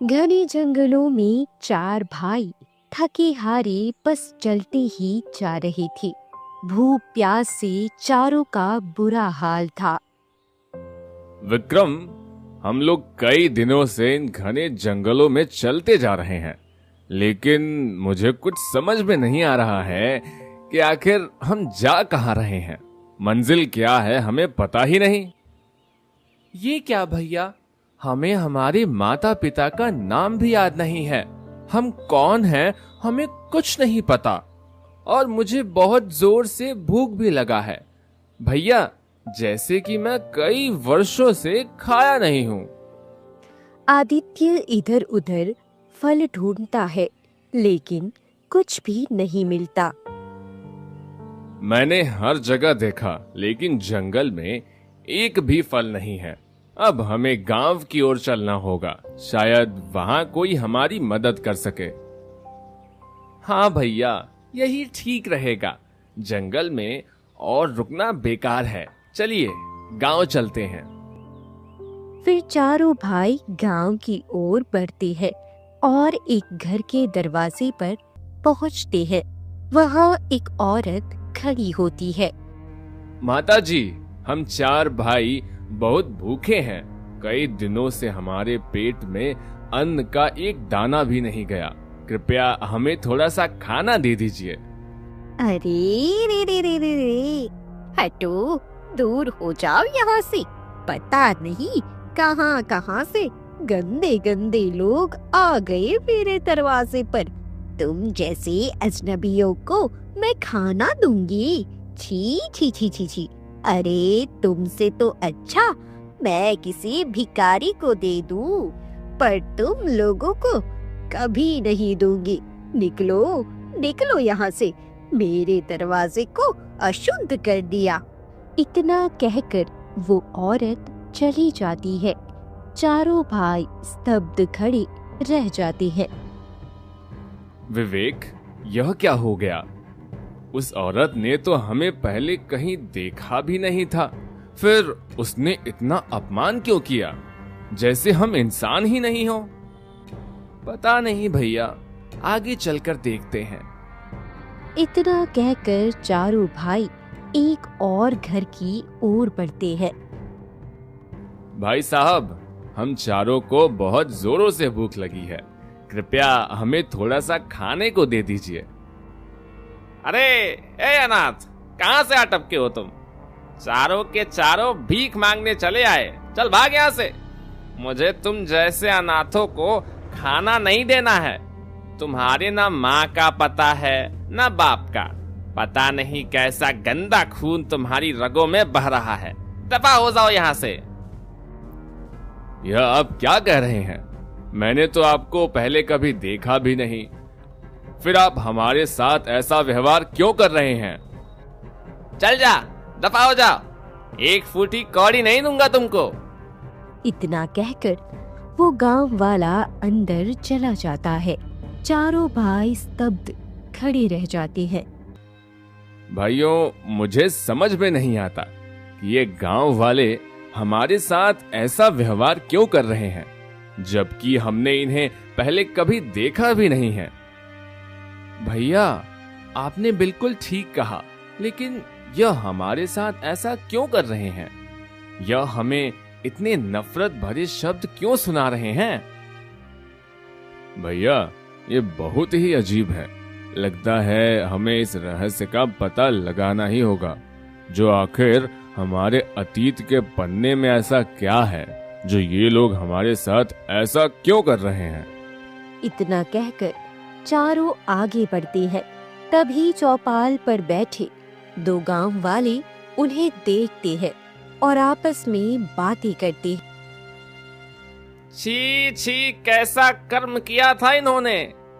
घने जंगलों में चार भाई थके हारे बस चलते ही जा रहे थे। भूख प्यास से चारों का बुरा हाल था। विक्रम, हम लोग कई दिनों से इन घने जंगलों में चलते जा रहे हैं, लेकिन मुझे कुछ समझ में नहीं आ रहा है कि आखिर हम जा कहाँ रहे हैं। मंजिल क्या है हमें पता ही नहीं। ये क्या भैया, हमें हमारे माता पिता का नाम भी याद नहीं है। हम कौन हैं हमें कुछ नहीं पता, और मुझे बहुत जोर से भूख भी लगा है भैया, जैसे कि मैं कई वर्षों से खाया नहीं हूँ। आदित्य इधर उधर फल ढूंढता है, लेकिन कुछ भी नहीं मिलता। मैंने हर जगह देखा, लेकिन जंगल में एक भी फल नहीं है। अब हमें गांव की ओर चलना होगा, शायद वहां कोई हमारी मदद कर सके। हाँ भैया, यही ठीक रहेगा। जंगल में और रुकना बेकार है। चलिए गांव चलते हैं। फिर चारों भाई गांव की ओर बढ़ते हैं और एक घर के दरवाजे पर पहुंचते हैं। वहां एक औरत खड़ी होती है। माता जी, हम चार भाई बहुत भूखे हैं। कई दिनों से हमारे पेट में अन्न का एक दाना भी नहीं गया। कृपया हमें थोड़ा सा खाना दे दीजिए। अरे रे रे रे रे रे, हटो, दूर हो जाओ यहाँ से। पता नहीं कहाँ कहाँ से गंदे गंदे लोग आ गए मेरे दरवाजे पर। तुम जैसे अजनबियों को मैं खाना दूंगी? छी छी छी छी छी। अरे तुमसे तो अच्छा मैं किसी भिखारी को दे दूं, पर तुम लोगों को कभी नहीं दूंगी। निकलो निकलो यहाँ से, मेरे दरवाजे को अशुद्ध कर दिया। इतना कहकर वो औरत चली जाती है। चारों भाई स्तब्ध खड़े रह जाते हैं। विवेक, यह क्या हो गया? उस औरत ने तो हमें पहले कहीं देखा भी नहीं था, फिर उसने इतना अपमान क्यों किया, जैसे हम इंसान ही नहीं हो। पता नहीं भैया, आगे चलकर देखते हैं। इतना कहकर चारों भाई एक और घर की ओर बढ़ते हैं। भाई साहब, हम चारों को बहुत जोरों से भूख लगी है। कृपया हमें थोड़ा सा खाने को दे दीजिए। अरे ए अनाथ, कहां से अटपके हो तुम? चारों के चारों भीख मांगने चले आए। चल भाग यहाँ से। मुझे तुम जैसे अनाथों को खाना नहीं देना है। तुम्हारे ना माँ का पता है ना बाप का। पता नहीं कैसा गंदा खून तुम्हारी रगों में बह रहा है। दफा हो जाओ यहाँ से। यह आप क्या कह रहे हैं? मैंने तो आपको पहले कभी देखा भी नहीं, फिर आप हमारे साथ ऐसा व्यवहार क्यों कर रहे हैं? चल जा, दफा हो जाओ। एक फूटी कौड़ी नहीं दूंगा तुमको। इतना कहकर वो गांव वाला अंदर चला जाता है। चारों भाई स्तब्ध खड़े रह जाते हैं। भाइयों, मुझे समझ में नहीं आता कि ये गांव वाले हमारे साथ ऐसा व्यवहार क्यों कर रहे हैं, जबकि हमने इन्हें पहले कभी देखा भी नहीं है। भैया, आपने बिल्कुल ठीक कहा, लेकिन यह हमारे साथ ऐसा क्यों कर रहे हैं? यह हमें इतने नफरत भरे शब्द क्यों सुना रहे हैं? भैया, ये बहुत ही अजीब है। लगता है हमें इस रहस्य का पता लगाना ही होगा, जो आखिर हमारे अतीत के पन्ने में ऐसा क्या है जो ये लोग हमारे साथ ऐसा क्यों कर रहे हैं। इतना कहकर चारों आगे बढ़ते हैं। तभी चौपाल पर बैठे दो गांव वाले उन्हें देखते हैं और आपस में बातें करते हैं। छी छी, कैसा कर्म किया था इन्होंने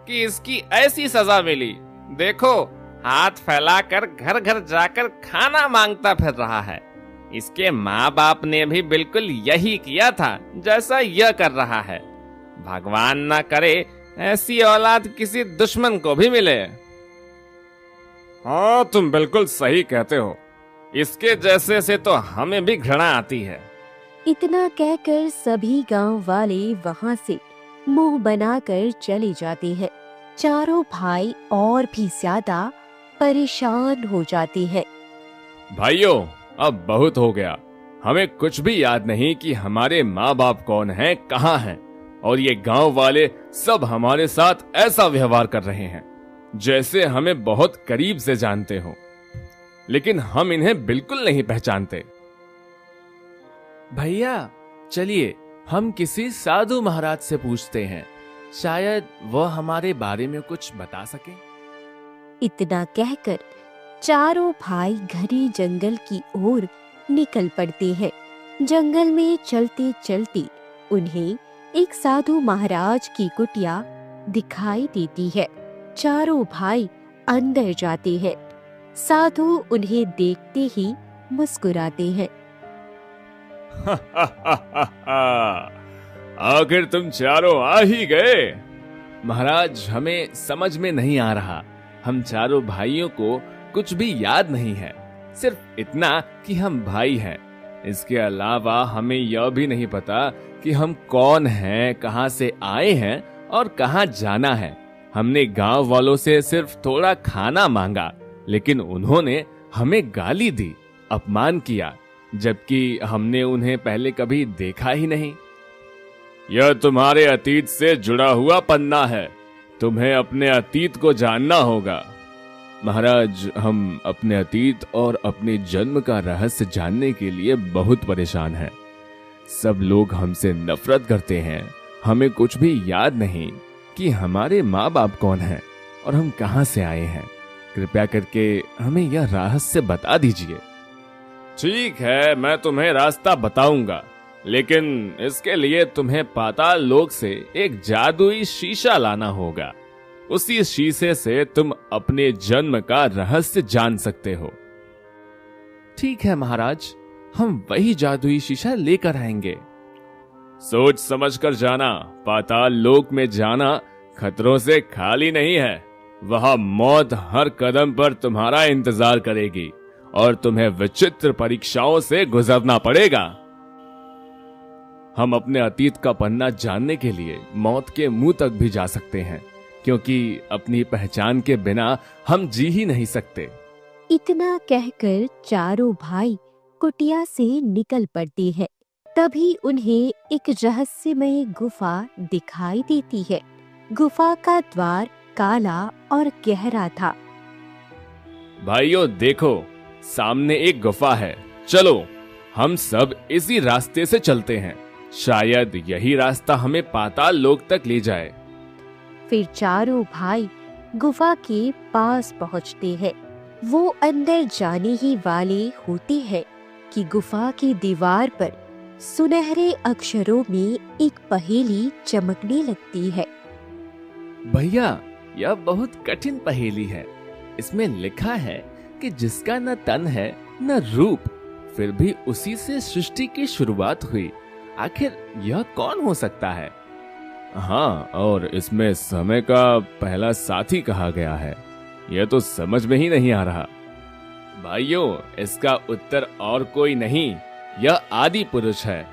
कि इसकी ऐसी सजा मिली। देखो, हाथ फैलाकर घर घर जाकर खाना मांगता फिर रहा है। इसके माँ बाप ने भी बिल्कुल यही किया था जैसा यह कर रहा है। भगवान ना करे ऐसी औलाद किसी दुश्मन को भी मिले। हाँ, तुम बिल्कुल सही कहते हो। इसके जैसे से तो हमें भी घृणा आती है। इतना कहकर सभी गांव वाले वहां से मुंह बनाकर चले जाते हैं। चारों भाई और भी ज्यादा परेशान हो जाते हैं। भाइयों, अब बहुत हो गया। हमें कुछ भी याद नहीं कि हमारे माँ बाप कौन हैं, कहाँ हैं, और ये गांव वाले सब हमारे साथ ऐसा व्यवहार कर रहे हैं जैसे हमें बहुत करीब से जानते हो, लेकिन हम इन्हें बिल्कुल नहीं पहचानते। भैया चलिए हम किसी साधु महाराज से पूछते हैं, शायद वह हमारे बारे में कुछ बता सके। इतना कहकर चारों भाई घने जंगल की ओर निकल पड़ते हैं। जंगल में चलते चलते उन्हें एक साधु महाराज की कुटिया दिखाई देती है। चारों भाई अंदर जाते हैं। साधु उन्हें देखते ही मुस्कुराते हैं। आखिर तुम चारों आ ही गए। महाराज, हमें समझ में नहीं आ रहा। हम चारों भाइयों को कुछ भी याद नहीं है, सिर्फ इतना कि हम भाई हैं। इसके अलावा हमें यह भी नहीं पता कि हम कौन हैं, कहां से आए हैं और कहां जाना है। हमने गांव वालों से सिर्फ थोड़ा खाना मांगा, लेकिन उन्होंने हमें गाली दी, अपमान किया, जबकि हमने उन्हें पहले कभी देखा ही नहीं। यह तुम्हारे अतीत से जुड़ा हुआ पन्ना है। तुम्हें अपने अतीत को जानना होगा। महाराज, हम अपने अतीत और अपने जन्म का रहस्य जानने के लिए बहुत परेशान हैं। सब लोग हमसे नफरत करते हैं। हमें कुछ भी याद नहीं कि हमारे माँ बाप कौन हैं और हम कहां से आए हैं। कृपया करके हमें यह रहस्य बता दीजिए। ठीक है, मैं तुम्हें रास्ता बताऊंगा, लेकिन इसके लिए तुम्हें पाताल लोक से एक जादुई शीशा लाना होगा। उसी शीशे से तुम अपने जन्म का रहस्य जान सकते हो। ठीक है महाराज, हम वही जादुई शीशा लेकर आएंगे। सोच समझ कर जाना। पाताल लोक में जाना खतरों से खाली नहीं है। वहां मौत हर कदम पर तुम्हारा इंतजार करेगी और तुम्हें विचित्र परीक्षाओं से गुजरना पड़ेगा। हम अपने अतीत का पन्ना जानने के लिए मौत के मुंह तक भी जा सकते हैं, क्योंकि अपनी पहचान के बिना हम जी ही नहीं सकते। इतना कहकर चारों भाई कुटिया से निकल पड़ते हैं। तभी उन्हें एक रहस्यमय गुफा दिखाई देती है। गुफा का द्वार काला और गहरा था। भाइयों देखो, सामने एक गुफा है। चलो हम सब इसी रास्ते से चलते हैं। शायद यही रास्ता हमें पाताल लोक तक ले जाए। फिर चारों भाई गुफा के पास पहुंचते हैं। वो अंदर जाने ही वाले होते हैं कि गुफा की दीवार पर सुनहरे अक्षरों में एक पहेली चमकने लगती है। भैया, यह बहुत कठिन पहेली है। इसमें लिखा है कि जिसका न तन है न रूप, फिर भी उसी से सृष्टि की शुरुआत हुई। आखिर यह कौन हो सकता है? हाँ, और इसमें समय का पहला साथी कहा गया है। यह तो समझ में ही नहीं आ रहा। भाइयों, इसका उत्तर और कोई नहीं, यह आदि पुरुष है।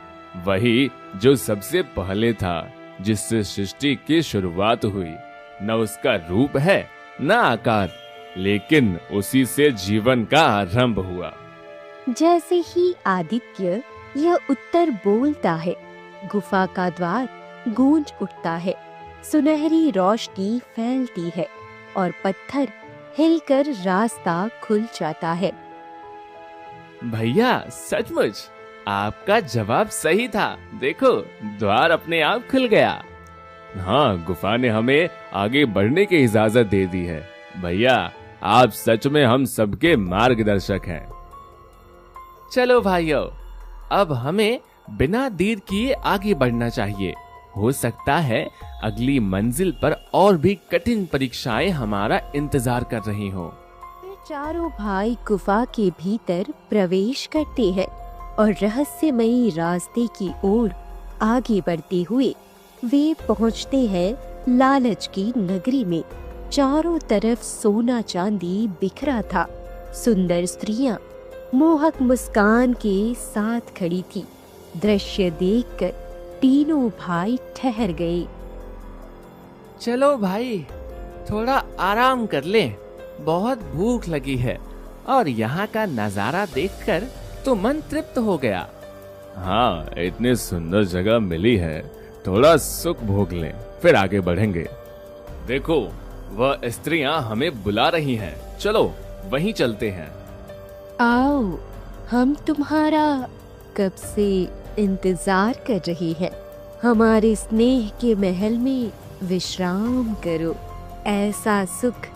वही जो सबसे पहले था, जिससे सृष्टि की शुरुआत हुई। न उसका रूप है न आकार, लेकिन उसी से जीवन का आरंभ हुआ। जैसे ही आदित्य यह उत्तर बोलता है, गुफा का द्वार गूंज उठता है। सुनहरी रोशनी फैलती है और पत्थर हिलकर रास्ता खुल जाता है। भैया, सचमुच आपका जवाब सही था। देखो, द्वार अपने आप खुल गया। हाँ, गुफा ने हमें आगे बढ़ने की इजाजत दे दी है। भैया, आप सच में हम सबके मार्गदर्शक हैं। चलो भाइयों, अब हमें बिना देर किए आगे बढ़ना चाहिए। हो सकता है अगली मंजिल पर और भी कठिन परीक्षाएं हमारा इंतजार कर रही हो। चारों भाई गुफा के भीतर प्रवेश करते हैं और रहस्यमयी रास्ते की ओर आगे बढ़ते हुए वे पहुंचते हैं लालच की नगरी में। चारों तरफ सोना चांदी बिखरा था। सुंदर स्त्रियां मोहक मुस्कान के साथ खड़ी थी। दृश्य देखकर तीनों भाई ठहर गए। चलो भाई, थोड़ा आराम कर लें। बहुत भूख लगी है और यहाँ का नजारा देखकर तो मन तृप्त हो गया। हाँ, इतनी सुंदर जगह मिली है, थोड़ा सुख भोग लें, फिर आगे बढ़ेंगे। देखो, वह स्त्रियां हमें बुला रही हैं। चलो वहीं चलते हैं। आओ, हम तुम्हारा कब से इंतजार कर रही है। हमारे स्नेह के महल में विश्राम करो। ऐसा सुख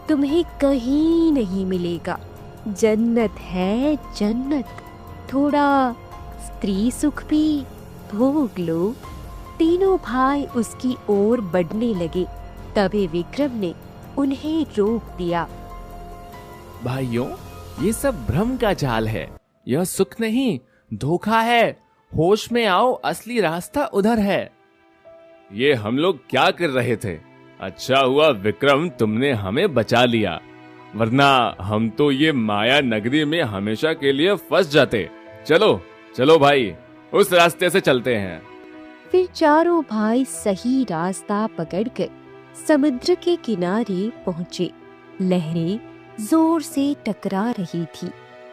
तुम्हें कहीं नहीं मिलेगा। जन्नत है जन्नत। थोड़ा स्त्री सुख भी भोग लो। तीनों भाई उसकी ओर बढ़ने लगे, तभी विक्रम ने उन्हें रोक दिया। भाइयों, ये सब भ्रम का जाल है। यह सुख नहीं, धोखा है। होश में आओ, असली रास्ता उधर है। ये हम लोग क्या कर रहे थे? अच्छा हुआ विक्रम, तुमने हमें बचा लिया, वरना हम तो ये माया नगरी में हमेशा के लिए फंस जाते। चलो चलो भाई, उस रास्ते से चलते हैं। फिर चारों भाई सही रास्ता पकड़कर समुद्र के किनारे पहुंचे। लहरें जोर से टकरा रही थी।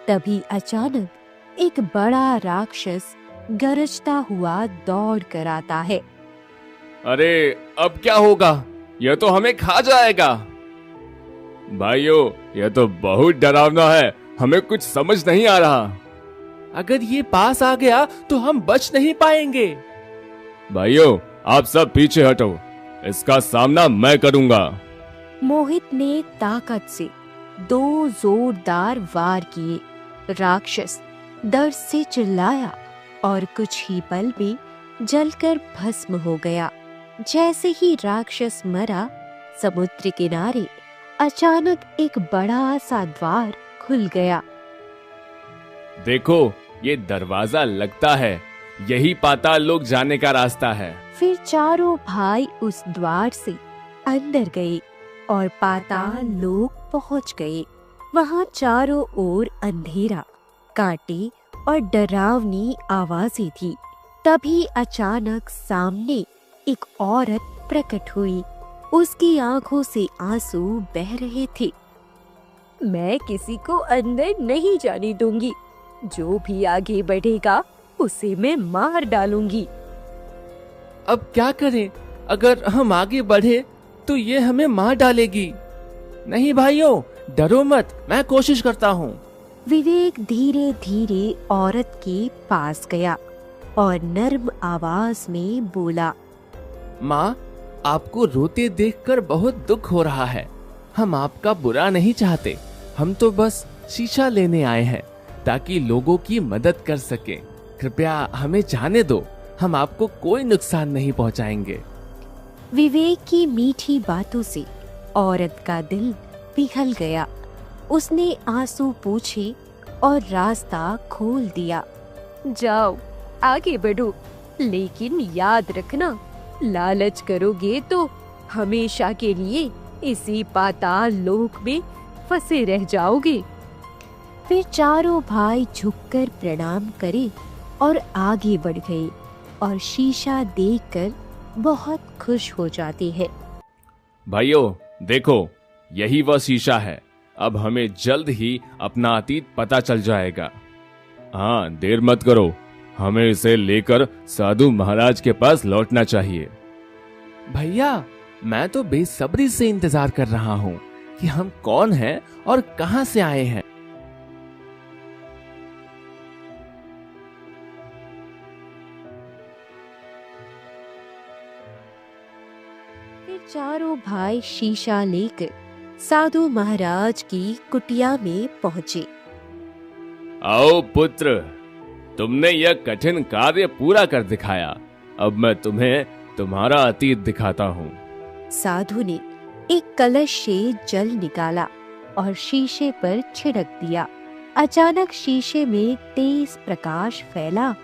तभी अचानक एक बड़ा राक्षस गरजता हुआ दौड़ कर आता है। अरे, अब क्या होगा? यह तो हमें खा जाएगा। भाइयों, यह तो बहुत डरावना है, हमें कुछ समझ नहीं आ रहा। अगर ये पास आ गया तो हम बच नहीं पाएंगे। भाइयों, आप सब पीछे हटो, इसका सामना मैं करूंगा। मोहित ने ताकत से 2 जोरदार वार किए। राक्षस दर्द से चिल्लाया और कुछ ही पल में जलकर भस्म हो गया। जैसे ही राक्षस मरा, समुद्र किनारे अचानक एक बड़ा सा द्वार खुल गया। देखो, ये दरवाजा लगता है यही पाताल लोक जाने का रास्ता है। फिर चारों भाई उस द्वार से अंदर गए और पाताल लोक पहुंच गए। वहां चारों ओर अंधेरा, कांटे और डरावनी आवाजें थी। तभी अचानक सामने एक औरत प्रकट हुई। उसकी आंखों से आंसू बह रहे थे। मैं किसी को अंदर नहीं जाने दूंगी। जो भी आगे बढ़ेगा उसे मैं मार डालूंगी। अब क्या करें? अगर हम आगे बढ़े तो ये हमें मार डालेगी। नहीं भाइयों, डरो मत, मैं कोशिश करता हूँ। विवेक धीरे धीरे औरत के पास गया और नर्म आवाज में बोला, माँ, आपको रोते देखकर बहुत दुख हो रहा है। हम आपका बुरा नहीं चाहते, हम तो बस शीशा लेने आए हैं ताकि लोगों की मदद कर सकें। कृपया हमें जाने दो, हम आपको कोई नुकसान नहीं पहुंचाएंगे। विवेक की मीठी बातों से औरत का दिल पिघल गया। उसने आंसू पोंछे और रास्ता खोल दिया। जाओ, आगे बढ़ो, लेकिन याद रखना, लालच करोगे तो हमेशा के लिए इसी पाताल लोक में फंसे रह जाओगे। फिर चारों भाई झुककर प्रणाम करे और आगे बढ़ गए और शीशा देखकर बहुत खुश हो जाते हैं। भाइयों, देखो, यही वह शीशा है। अब हमें जल्द ही अपना अतीत पता चल जाएगा। हाँ, देर मत करो, हमें इसे लेकर साधु महाराज के पास लौटना चाहिए। भैया, मैं तो बेसब्री से इंतजार कर रहा हूँ कि हम कौन हैं और कहां से आए हैं। फिर चारों भाई शीशा लेकर साधु महाराज की कुटिया में पहुंचे। आओ पुत्र, तुमने यह कठिन कार्य पूरा कर दिखाया। अब मैं तुम्हें तुम्हारा अतीत दिखाता हूँ। साधु ने एक कलश से जल निकाला और शीशे पर छिड़क दिया। अचानक शीशे में तेज प्रकाश फैला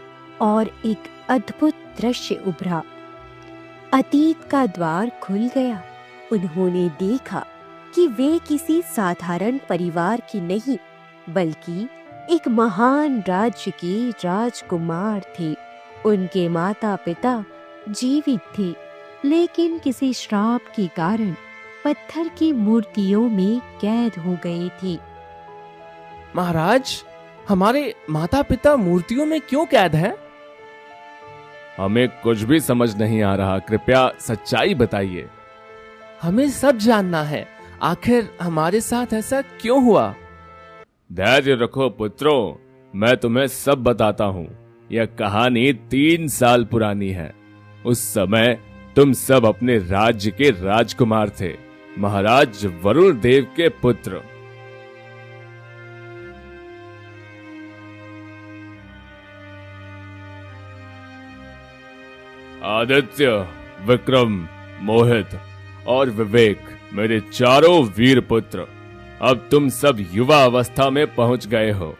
और एक अद्भुत दृश्य उभरा। अतीत का द्वार खुल गया। उन्होंने देखा कि वे किसी साधारण परिवार की नहीं, बल्कि एक महान राज्य के राजकुमार थे। उनके माता पिता जीवित थे, लेकिन किसी श्राप के कारण पत्थर की मूर्तियों में कैद हो गए थे। महाराज, हमारे माता पिता मूर्तियों में क्यों कैद हैं? हमें कुछ भी समझ नहीं आ रहा, कृपया सच्चाई बताइए। हमें सब जानना है, आखिर हमारे साथ ऐसा क्यों हुआ? धैर्य रखो पुत्रों, मैं तुम्हें सब बताता हूँ। यह कहानी 3 साल पुरानी है। उस समय तुम सब अपने राज्य के राजकुमार थे, महाराज वरुण देव के पुत्र। आदित्य, विक्रम, मोहित और विवेक मेरे चारों वीर पुत्र, अब तुम सब युवा अवस्था में पहुंच गए हो।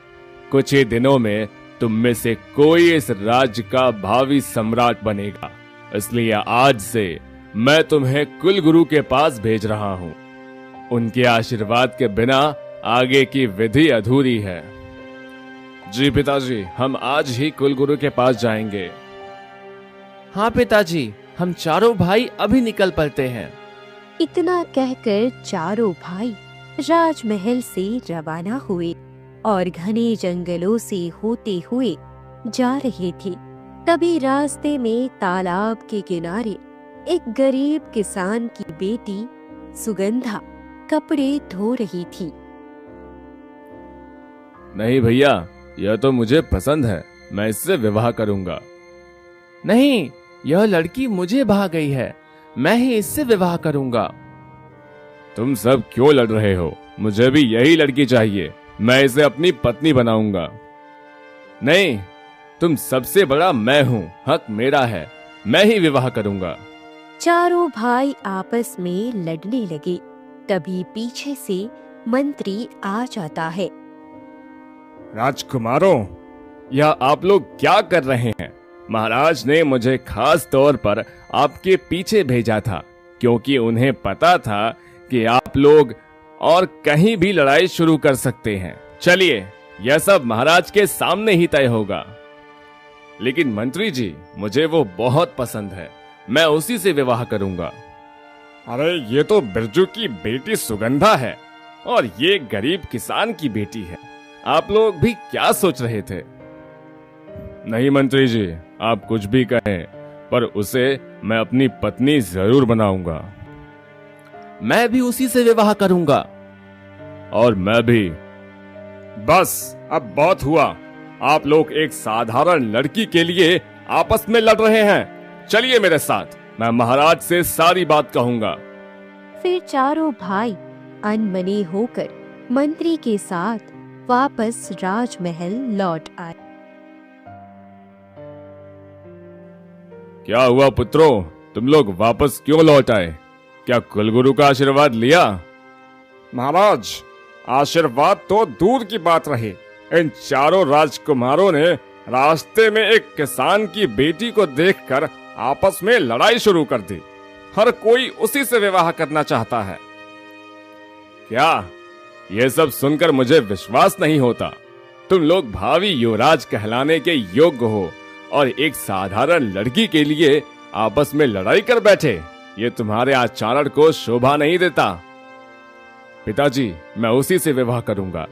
कुछ ही दिनों में तुम में से कोई इस राज्य का भावी सम्राट बनेगा। इसलिए आज से मैं तुम्हें कुलगुरु के पास भेज रहा हूं। उनके आशीर्वाद के बिना आगे की विधि अधूरी है। जी पिताजी, हम आज ही कुलगुरु के पास जाएंगे। हाँ पिताजी, हम चारों भाई अभी निकल पड़ते हैं। इतना कहकर चारों भाई राजमहल से रवाना हुए और घने जंगलों से होते हुए जा रहे थे। तभी रास्ते में तालाब के किनारे एक गरीब किसान की बेटी सुगंधा कपड़े धो रही थी। नहीं भैया, यह तो मुझे पसंद है, मैं इससे विवाह करूंगा। नहीं, यह लड़की मुझे भा गई है, मैं ही इससे विवाह करूंगा। तुम सब क्यों लड़ रहे हो? मुझे भी यही लड़की चाहिए, मैं इसे अपनी पत्नी बनाऊंगा। नहीं, तुम सबसे बड़ा मैं हूँ, हक मेरा है, मैं ही विवाह करूंगा। चारों भाई आपस में लड़ने लगे। तभी पीछे से मंत्री आ जाता है। राजकुमारों, यह आप लोग क्या कर रहे हैं? महाराज ने मुझे खास तौर पर आपके पीछे भेजा था, क्योंकि उन्हें पता था कि आप लोग और कहीं भी लड़ाई शुरू कर सकते हैं। चलिए, यह सब महाराज के सामने ही तय होगा। लेकिन मंत्री जी, मुझे वो बहुत पसंद है, मैं उसी से विवाह करूंगा। अरे ये तो बिरजू की बेटी सुगंधा है और ये गरीब किसान की बेटी है। आप लोग भी क्या सोच रहे थे? नहीं मंत्री जी, आप कुछ भी कहें, पर उसे मैं अपनी पत्नी जरूर बनाऊंगा। मैं भी उसी से विवाह करूंगा। और मैं भी। बस, अब बहुत हुआ। आप लोग एक साधारण लड़की के लिए आपस में लड़ रहे हैं। चलिए मेरे साथ, मैं महाराज से सारी बात कहूंगा। फिर चारों भाई अनमने होकर मंत्री के साथ वापस राजमहल लौट आए। क्या हुआ पुत्रों, तुम लोग वापस क्यों लौट आए? क्या कुलगुरु का आशीर्वाद लिया? महाराज, आशीर्वाद तो दूर की बात रही, इन चारों राजकुमारों ने रास्ते में एक किसान की बेटी को देखकर आपस में लड़ाई शुरू कर दी। हर कोई उसी से विवाह करना चाहता है। क्या? यह सब सुनकर मुझे विश्वास नहीं होता। तुम लोग भावी युवराज कहलाने के योग्य हो और एक साधारण लड़की के लिए आपस में लड़ाई कर बैठे। ये तुम्हारे आचरण को शोभा नहीं देता। पिताजी, मैं उसी से विवाह करूंगा।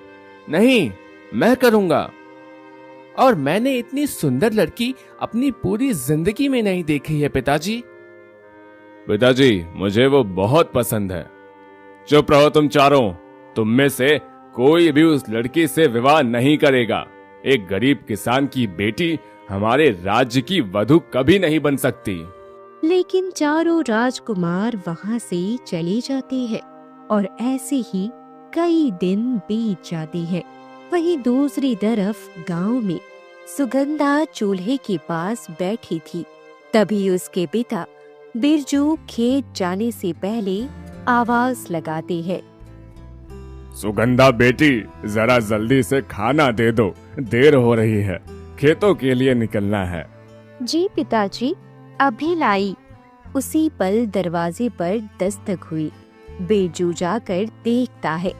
नहीं, मैं करूंगा। और मैंने इतनी सुंदर लड़की अपनी पूरी जिंदगी में नहीं देखी है पिताजी। पिताजी, मुझे वो बहुत पसंद है। चुप रहो तुम चारों। तुम में से कोई भी उस लड़की से विवाह नहीं करेगा। एक गरीब किसान की बेटी हमारे राज्य की वधू कभी नहीं बन सकती। लेकिन चारों राजकुमार वहां से चले जाते हैं और ऐसे ही कई दिन बीत जाते हैं। वहीं दूसरी तरफ गांव में सुगंधा चूल्हे के पास बैठी थी। तभी उसके पिता बिरजू खेत जाने से पहले आवाज लगाते हैं। सुगंधा बेटी, जरा जल्दी से खाना दे दो, देर हो रही है, खेतों के लिए निकलना है। जी पिताजी, अभी लाई। उसी पल दरवाजे पर दस्तक हुई। बिरजू जाकर देखता है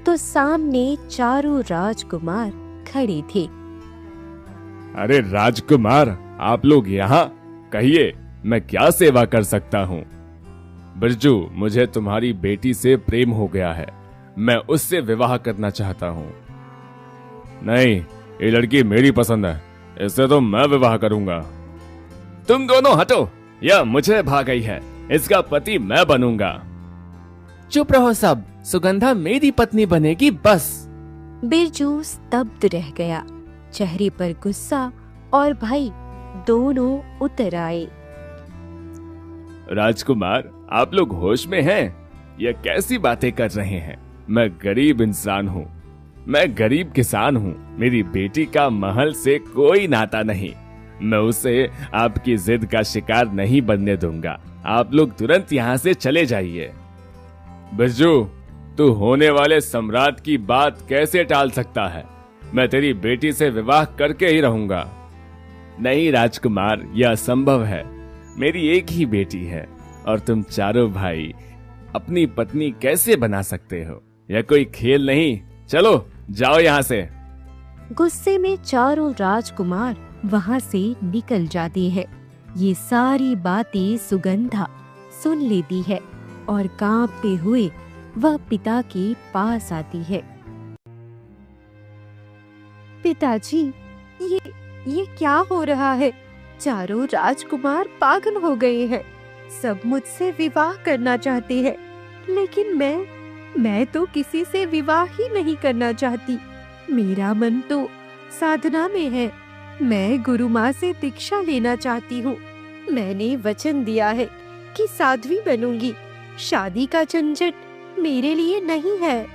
तो सामने चारों राजकुमार खड़े थे। अरे राजकुमार, आप लोग यहाँ? कहिए, मैं क्या सेवा कर सकता हूँ? बिरजू, मुझे तुम्हारी बेटी से प्रेम हो गया है। मैं उससे विवाह करना चाहता हूँ। नहीं, ये लड़की मेरी पसंद है, इससे तो मैं विवाह करूंगा। तुम दोनों हटो, यह मुझे भा गई है, इसका पति मैं बनूंगा। चुप रहो सब, सुगंधा मेरी पत्नी बनेगी बस। बिरजू स्तब्ध रह गया। चेहरे पर गुस्सा और भय दोनों उतर आए। राजकुमार, आप लोग होश में हैं? यह कैसी बातें कर रहे हैं? मैं गरीब इंसान हूँ, मैं गरीब किसान हूँ। मेरी बेटी का महल से कोई नाता नहीं। मैं उसे आपकी जिद का शिकार नहीं बनने दूंगा। आप लोग तुरंत यहाँ से चले जाइए। बिरजू, तू होने वाले सम्राट की बात कैसे टाल सकता है? मैं तेरी बेटी से विवाह करके ही रहूंगा। नहीं राजकुमार, यह असंभव है। मेरी एक ही बेटी है और तुम चारों भाई अपनी पत्नी कैसे बना सकते हो? यह कोई खेल नहीं। चलो जाओ यहाँ से। गुस्से में चारों राजकुमार वहाँ से निकल जाते हैं। ये सारी बातें सुगंधा सुन लेती है और कांपते हुए वह पिता के पास आती है। पिताजी, ये क्या हो रहा है? चारों राजकुमार पागल हो गए हैं। सब मुझसे विवाह करना चाहते हैं, लेकिन मैं तो किसी से विवाह ही नहीं करना चाहती। मेरा मन तो साधना में है। मैं गुरु माँ से दीक्षा लेना चाहती हूँ। मैंने वचन दिया है कि साध्वी बनूंगी। शादी का झंझट मेरे लिए नहीं है।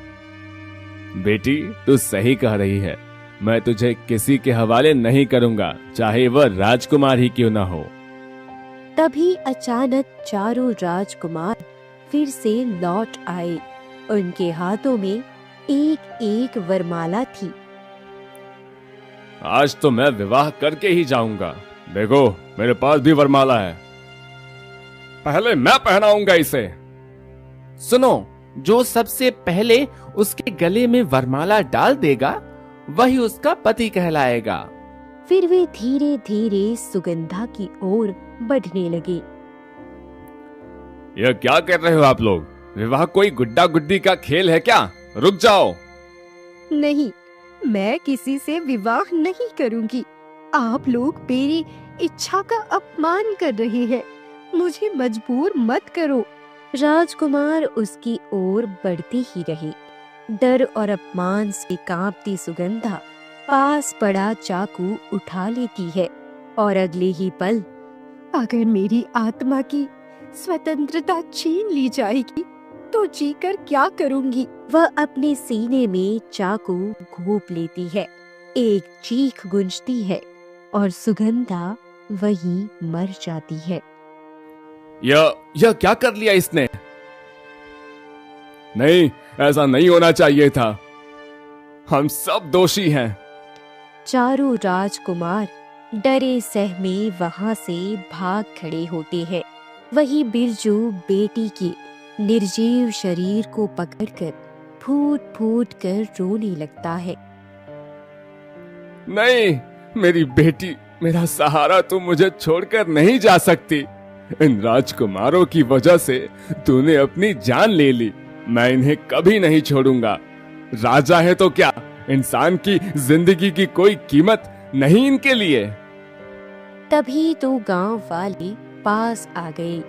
बेटी, तू सही कह रही है। मैं तुझे किसी के हवाले नहीं करूंगा, चाहे वह राजकुमार ही क्यों ना हो। तभी अचानक चारों राजकुमार फिर से लौट आए। उनके हाथों में एक एक वरमाला थी। आज तो मैं विवाह करके ही जाऊंगा। देखो, मेरे पास भी वरमाला है। पहले मैं पहनाऊंगा इसे। सुनो, जो सबसे पहले उसके गले में वरमाला डाल देगा वही उसका पति कहलाएगा। फिर वे धीरे धीरे सुगंधा की ओर बढ़ने लगे। यह क्या कर रहे हो आप लोग? विवाह कोई गुड्डा गुड्डी का खेल है क्या? रुक जाओ। नहीं, मैं किसी से विवाह नहीं करूंगी। आप लोग मेरी इच्छा का अपमान कर रहे हैं। मुझे मजबूर मत करो। राजकुमार उसकी ओर बढ़ते ही रहे। डर और अपमान से कांपती सुगंधा पास पड़ा चाकू उठा लेती है और अगले ही पल, अगर मेरी आत्मा की स्वतंत्रता छीन ली जाएगी तो जीकर क्या करूंगी? वह अपने सीने में चाकू घोंप लेती है। एक चीख गूंजती है और सुगंधा वहीं मर जाती है। यह क्या कर लिया इसने? नहीं, ऐसा नहीं होना चाहिए था। हम सब दोषी हैं। चारों राजकुमार डरे सहमे वहां से भाग खड़े होते हैं। वही बिरजू बेटी के निर्जीव शरीर को पकड़कर फूट फूट कर रोने लगता है। नहीं, मेरी बेटी, मेरा सहारा, तुम मुझे छोड़कर नहीं जा सकती। इन राजकुमारों की वजह से तूने अपनी जान ले ली। मैं इन्हें कभी नहीं छोड़ूंगा। राजा है तो क्या, इंसान की जिंदगी की कोई कीमत नहीं इनके लिए। तभी तो गांव वाले पास आ गए।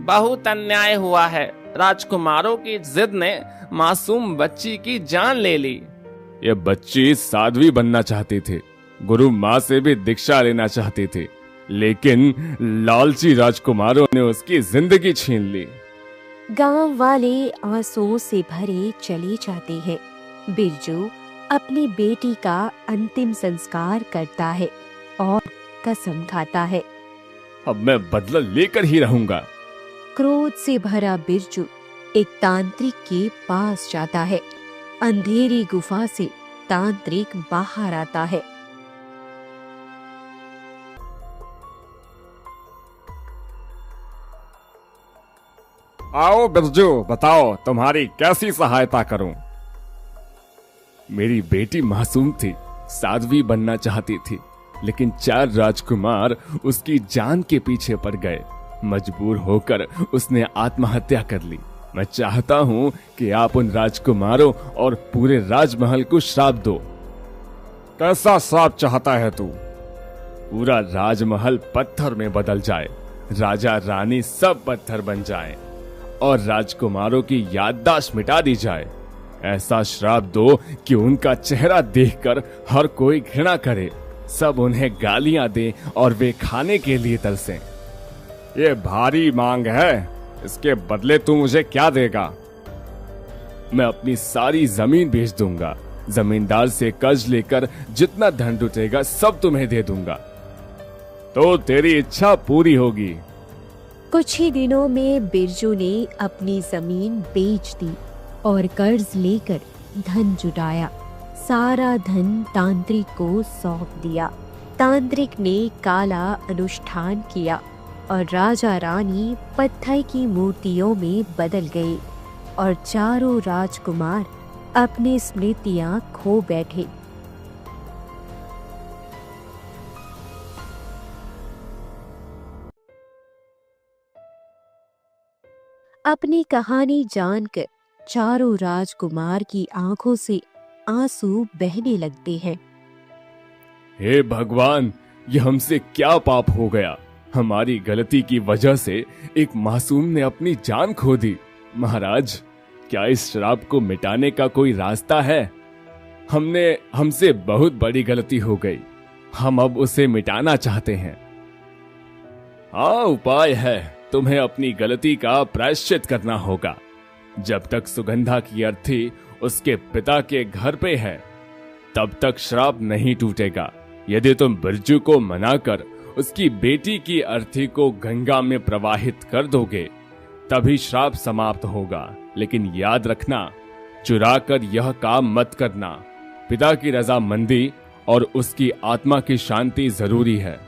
बहुत अन्याय हुआ है। राजकुमारों की जिद ने मासूम बच्ची की जान ले ली। ये बच्ची साध्वी बनना चाहती थी, गुरु माँ से भी दीक्षा लेना चाहती थी, लेकिन लालची राजकुमारों ने उसकी जिंदगी छीन ली। गांव वाले आंसुओं से भरे चले जाते हैं। बिरजू अपनी बेटी का अंतिम संस्कार करता है और कसम खाता है, अब मैं बदला लेकर ही रहूंगा। क्रोध से भरा बिरजू एक तांत्रिक के पास जाता है। अंधेरी गुफा से तांत्रिक बाहर आता है। आओ बिरजू, बताओ तुम्हारी कैसी सहायता करूं? मेरी बेटी मासूम थी, साध्वी बनना चाहती थी, लेकिन 4 राजकुमार उसकी जान के पीछे पड़ गए। मजबूर होकर उसने आत्महत्या कर ली। मैं चाहता हूं कि आप उन राजकुमारों और पूरे राजमहल को श्राप दो। कैसा श्राप चाहता है तू? पूरा राजमहल पत्थर में बदल जाए, राजा रानी सब पत्थर बन जाएं और राजकुमारों की याददाश्त मिटा दी जाए। ऐसा श्राप दो कि उनका चेहरा देखकर हर कोई घृणा करे, सब उन्हें गालियां दें और वे खाने के लिए तरसें। ये भारी मांग है, इसके बदले तू मुझे क्या देगा? मैं अपनी सारी जमीन बेच दूंगा। जमींदार से कर्ज लेकर जितना धन जुटेगा सब तुम्हें दे दूंगा, तो तेरी इच्छा पूरी होगी। कुछ ही दिनों में बिरजू ने अपनी जमीन बेच दी और कर्ज लेकर धन जुटाया। सारा धन तांत्रिक को सौंप दिया। तांत्रिक ने काला अनुष्ठान किया और राजा रानी पत्थर की मूर्तियों में बदल गए और चारों राजकुमार अपनी स्मृतियां खो बैठे। अपनी कहानी जानकर चारों राजकुमार की आंखों से आंसू बहने लगते हैं। हे भगवान, ये हमसे क्या पाप हो गया? हमारी गलती की वजह से एक मासूम ने अपनी जान खो दी। महाराज, क्या इस श्राप को मिटाने का कोई रास्ता है? हमसे बहुत बड़ी गलती हो गई। हम अब उसे मिटाना चाहते हैं। हाँ, उपाय है। तुम्हें अपनी गलती का प्रायश्चित करना होगा। जब तक सुगंधा की अर्थी उसके पिता के घर पे है, तब तक श्राप नहीं टूटेगा। यदि तुम बिरजू को मनाकर उसकी बेटी की अर्थी को गंगा में प्रवाहित कर दोगे, तभी श्राप समाप्त होगा। लेकिन याद रखना, चुरा कर यह काम मत करना। पिता की रजामंदी और उसकी आत्मा की शांति जरूरी है।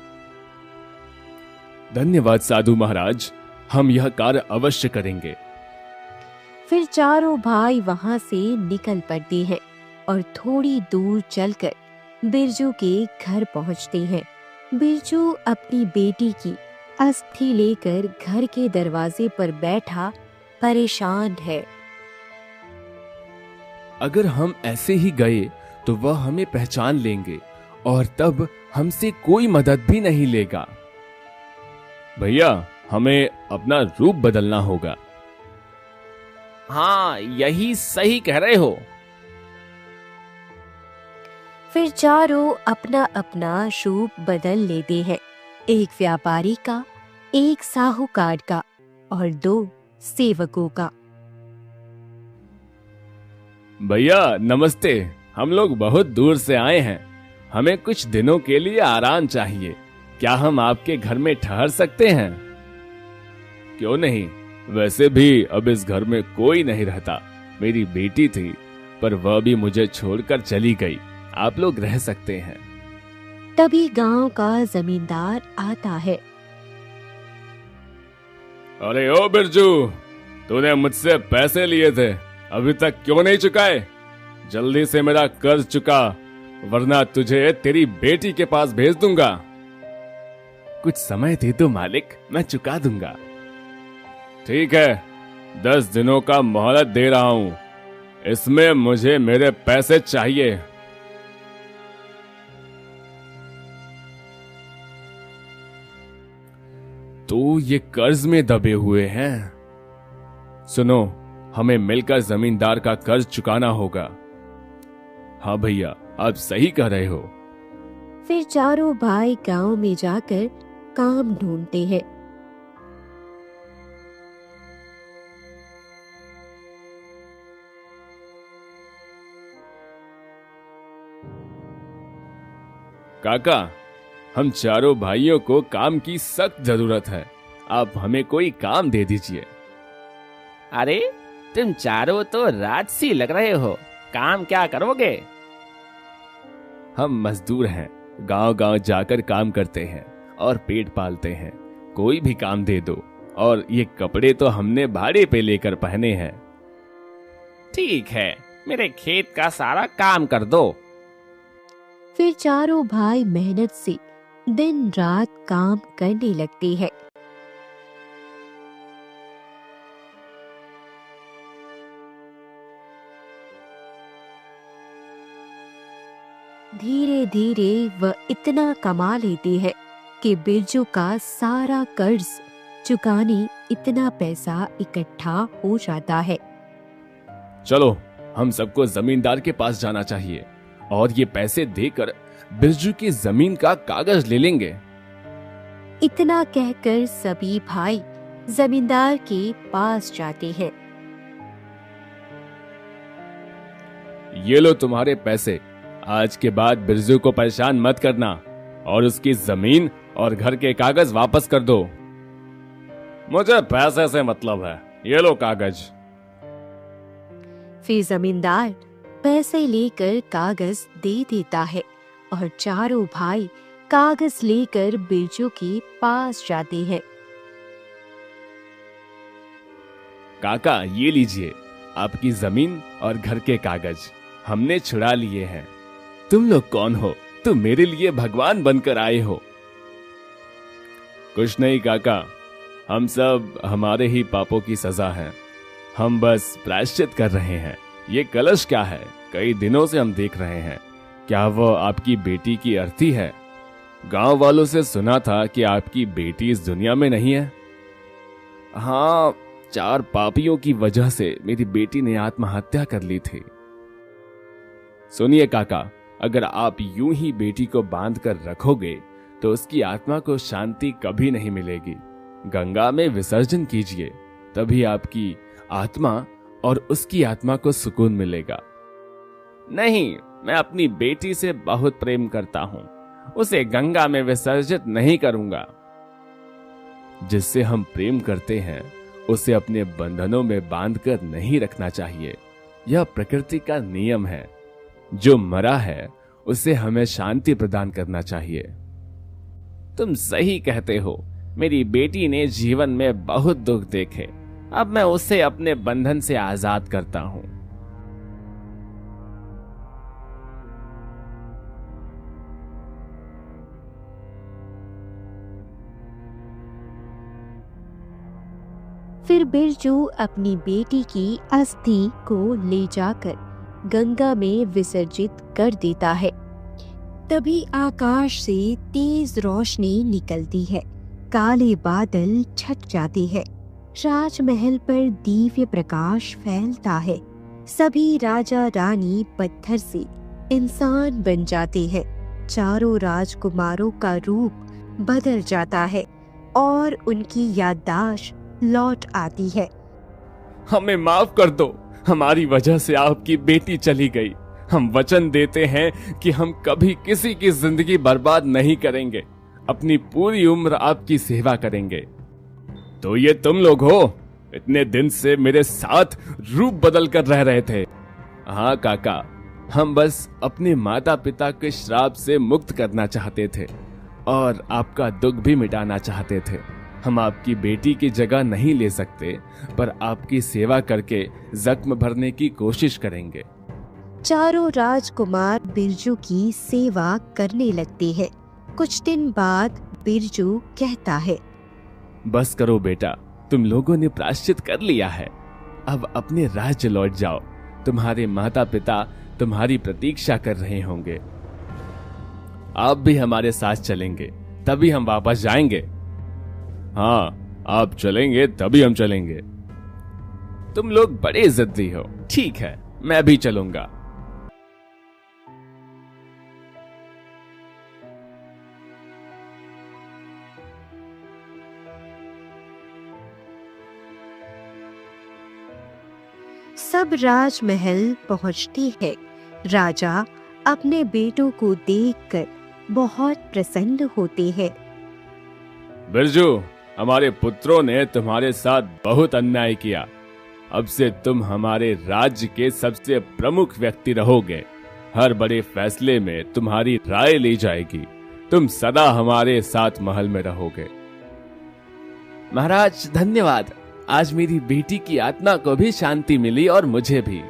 धन्यवाद साधु महाराज, हम यह कार्य अवश्य करेंगे। फिर चारों भाई वहां से निकल पड़ते हैं और थोड़ी दूर चलकर बिरजू के घर पहुंचते हैं। बिरजू अपनी बेटी की अस्थि लेकर घर के दरवाजे पर बैठा परेशान है। अगर हम ऐसे ही गए तो वह हमें पहचान लेंगे और तब हमसे कोई मदद भी नहीं लेगा। भैया, हमें अपना रूप बदलना होगा। हाँ, यही सही कह रहे हो। फिर चारों अपना अपना रूप बदल लेते हैं। एक व्यापारी का, एक साहूकार का और 2 सेवकों का। भैया नमस्ते, हम लोग बहुत दूर से आए हैं। हमें कुछ दिनों के लिए आराम चाहिए। क्या हम आपके घर में ठहर सकते हैं? क्यों नहीं, वैसे भी अब इस घर में कोई नहीं रहता। मेरी बेटी थी, पर वह भी मुझे छोड़कर चली गई। आप लोग रह सकते हैं। तभी गांव का जमींदार आता है। अरे ओ बिरजू, तूने मुझसे पैसे लिए थे, अभी तक क्यों नहीं चुकाए? जल्दी से मेरा कर्ज चुका, वरना तुझे तेरी बेटी के पास भेज दूंगा। कुछ समय दे दो मालिक, मैं चुका दूंगा। ठीक है, 10 दिनों का मोहलत दे रहा हूं। इसमें मुझे मेरे पैसे चाहिए। तो ये कर्ज में दबे हुए हैं। सुनो, हमें मिलकर जमींदार का कर्ज चुकाना होगा। हाँ भैया, आप सही कह रहे हो। फिर चारों भाई गांव में जाकर काम ढूंढते हैं। काका, हम चारों भाइयों को काम की सख्त जरूरत है। आप हमें कोई काम दे दीजिए। अरे, तुम चारों तो राजसी लग रहे हो। काम क्या करोगे? हम मजदूर हैं, गांव-गांव जाकर काम करते हैं और पेट पालते हैं। कोई भी काम दे दो। और ये कपड़े तो हमने भाड़े पे लेकर पहने हैं। ठीक है, मेरे खेत का सारा काम कर दो। फिर चारों भाई मेहनत से दिन रात काम करने लगते हैं। धीरे धीरे वह इतना कमा लेते हैं कि बिरजू का सारा कर्ज चुकाने इतना पैसा इकट्ठा हो जाता है। चलो, हम सबको जमींदार के पास जाना चाहिए और ये पैसे देकर बिरजू की जमीन का कागज ले लेंगे। इतना कहकर सभी भाई जमींदार के पास जाते हैं। ये लो तुम्हारे पैसे। आज के बाद बिरजू को परेशान मत करना और उसकी जमीन और घर के कागज वापस कर दो। मुझे पैसे से मतलब है, ये लो कागज। फिर जमींदार पैसे लेकर कागज दे देता है और चारों भाई कागज लेकर बिरजू के पास जाते हैं। काका, ये लीजिए आपकी जमीन और घर के कागज हमने छुड़ा लिए हैं। तुम लोग कौन हो? तुम मेरे लिए भगवान बनकर आए हो। कुछ नहीं काका, हम सब हमारे ही पापों की सजा है। हम बस प्रायश्चित कर रहे हैं। ये कलश क्या है? कई दिनों से हम देख रहे हैं। क्या वो आपकी बेटी की अर्थी है? गांव वालों से सुना था कि आपकी बेटी इस दुनिया में नहीं है। हाँ, 4 पापियों की वजह से मेरी बेटी ने आत्महत्या कर ली थी। सुनिए काका, अगर आप यूं ही बेटी को बांध कर रखोगे तो उसकी आत्मा को शांति कभी नहीं मिलेगी। गंगा में विसर्जन कीजिए, तभी आपकी आत्मा और उसकी आत्मा को सुकून मिलेगा। नहीं, मैं अपनी बेटी से बहुत प्रेम करता हूं। उसे गंगा में विसर्जित नहीं करूंगा। जिससे हम प्रेम करते हैं उसे अपने बंधनों में बांधकर नहीं रखना चाहिए। यह प्रकृति का नियम है। जो मरा है उसे हमें शांति प्रदान करना चाहिए। तुम सही कहते हो। मेरी बेटी ने जीवन में बहुत दुख देखे। अब मैं उसे अपने बंधन से आजाद करता हूं। फिर बिरजू अपनी बेटी की अस्थि को ले जाकर गंगा में विसर्जित कर देता है। तभी आकाश से तेज रोशनी निकलती है। काले बादल छट जाते हैं। राजमहल पर दिव्य प्रकाश फैलता है। सभी राजा रानी पत्थर से इंसान बन जाते हैं। चारों राजकुमारों का रूप बदल जाता है और उनकी याददाश्त लौट आती है। हमें माफ कर दो, हमारी वजह से आपकी बेटी चली गई। हम वचन देते हैं कि हम कभी किसी की जिंदगी बर्बाद नहीं करेंगे। अपनी पूरी उम्र आपकी सेवा करेंगे। तो ये तुम लोग हो? इतने दिन से मेरे साथ रूप बदल कर रह रहे थे। हाँ काका, हम बस अपने माता पिता के श्राप से मुक्त करना चाहते थे और आपका दुख भी मिटाना चाहते थे। हम आपकी बेटी की जगह नहीं ले सकते, पर आपकी सेवा करके जख्म भरने की कोशिश करेंगे। चारों राजकुमार बिरजू की सेवा करने लगते हैं। कुछ दिन बाद बिरजू कहता है, बस करो बेटा, तुम लोगों ने प्रायश्चित कर लिया है। अब अपने राज्य लौट जाओ। तुम्हारे माता पिता तुम्हारी प्रतीक्षा कर रहे होंगे। आप भी हमारे साथ चलेंगे, तभी हम वापस जाएंगे। हाँ, आप चलेंगे तभी हम चलेंगे। तुम लोग बड़े जिद्दी हो। ठीक है, मैं भी चलूंगा। सब राजमहल पहुंचती है। राजा अपने बेटों को देखकर बहुत प्रसन्न होते हैं। बिरजू, हमारे पुत्रों ने तुम्हारे साथ बहुत अन्याय किया। अब से तुम हमारे राज्य के सबसे प्रमुख व्यक्ति रहोगे। हर बड़े फैसले में तुम्हारी राय ली जाएगी। तुम सदा हमारे साथ महल में रहोगे। महाराज धन्यवाद। आज मेरी बेटी की आत्मा को भी शांति मिली और मुझे भी।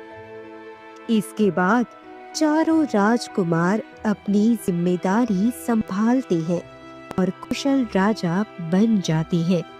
इसके बाद चारों राजकुमार अपनी जिम्मेदारी संभालते हैं और कुशल राजा बन जाते हैं।